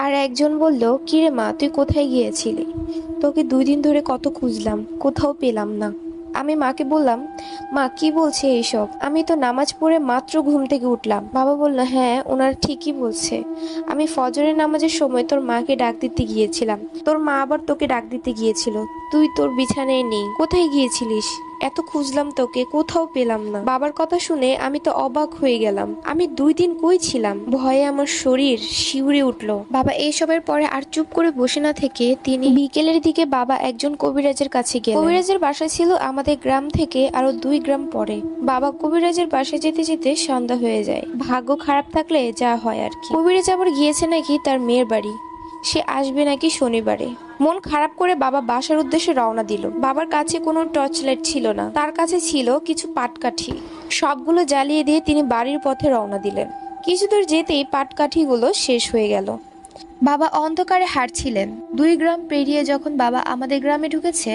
আর একজন বলল, কিরে মা, তুই কোথায় গিয়েছিলি? তোকে 2 দিন ধরে কত খুঁজলাম, কোথাও পেলাম না। আমি মাকে বললাম, মা কি বলছে এইসব? আমি তো নামাজ পড়ে মাত্র ঘুম থেকে উঠলাম। বাবা বলল, হ্যাঁ ওনার ঠিকই বলছে। আমি ফজরের নামাজের সময় তোর মাকে ডাক দিতে গিয়েছিলাম, তোর মা আবার তোকে ডাক দিতে গিয়েছিল। তুই তোর বিছানায় নেই, কোথায় গিয়েছিলিস? এত খুঁজলাম তোকে, কোথাও পেলাম না। বাবার কথা শুনে আমি তো অবাক হয়ে গেলাম। আমি 2 দিন কই ছিলাম? ভয়ে আমার শরীর শিউরে উঠল। বাবা এইসবের পরে আর চুপ করে বসে না থেকে তিনি বিকেলের দিকে বাবা একজন কবিরাজের কাছে গেলেন। কবিরাজের বাসা ছিল আমাদের গ্রাম থেকে আরো 2 গ্রাম পরে। বাবা কবিরাজের বাসায় যেতে যেতে সন্ধ্যা হয়ে যায়। ভাগ্য খারাপ থাকলে যা হয় আর কি। কবিরাজ আবার গিয়েছে নাকি তার মেয়ের বাড়ি, সে আসবে নাকি শনিবারে। মন খারাপ করে বাবা বাসার উদ্দেশ্যে রওনা দিল। বাবার কাছে কোনো টর্চ লাইট ছিল না, তার কাছে ছিল কিছু পাটকাঠি। সবগুলো জ্বালিয়ে দিয়ে তিনি বাড়ির পথে রওনা দিলেন। কিছু দূর যেতেই পাটকাঠিগুলো শেষ হয়ে গেল। বাবা অন্ধকারে হাঁটছিলেন। 2 গ্রাম পেরিয়ে যখন বাবা আমাদের গ্রামে ঢুকেছে,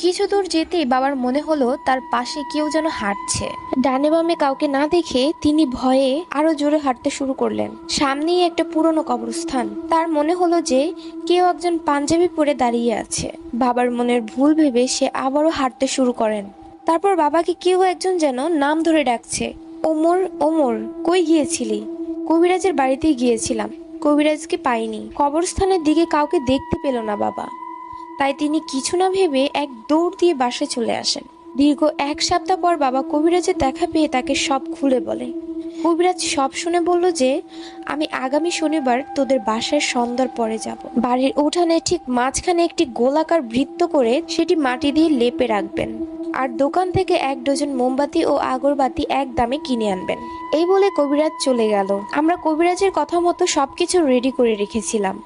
কিছু দূর যেতেই বাবার মনে হলো তার পাশে কেউ যেন হাঁটছে। ডানে বামে কাউকে না দেখে তিনি ভয়ে আরো জোরে হাঁটতে শুরু করলেন। সামনেই একটা পুরনো কবরস্থান। তার মনে হলো যে কেউ একজন পাঞ্জাবি পরে দাঁড়িয়ে আছে। বাবার মনের ভুল ভেবে সে আবারও হাঁটতে শুরু করেন। তারপর বাবাকে কেউ একজন যেন নাম ধরে ডাকছে, ওমর, ওমর, কই গিয়েছিলি? কবিরাজের বাড়িতেই গিয়েছিলাম, কবিরাজকে পাইনি। কবরস্থানের দিকে কাউকে দেখতে পেল না বাবা। তাই তিনি কিছু না ভেবে এক দৌড় দিয়ে বাসায় চলে আসেন। দীর্ঘ 1 সপ্তাহ পর বাবা কবিরাজের দেখা পেয়ে তাকে সব খুলে বলে। কবিরাজ সব শুনে বলল যে, আমি আগামী শনিবার তোদের বাসায় সন্ধ্যার পরে যাব। বাড়ির উঠানে ঠিক মাঝখানে একটি গোলাকার বৃত্ত করে সেটি মাটি দিয়ে লেপে রাখবেন, আর দোকান থেকে 1 ডজন মোমবাতি ও আগরবাতি এক দামে কিনে আনবেন। এই বলে কবিরাজ চলে গেল। আমরা কবিরাজের কথা মতো সবকিছু রেডি করে রেখেছিলাম।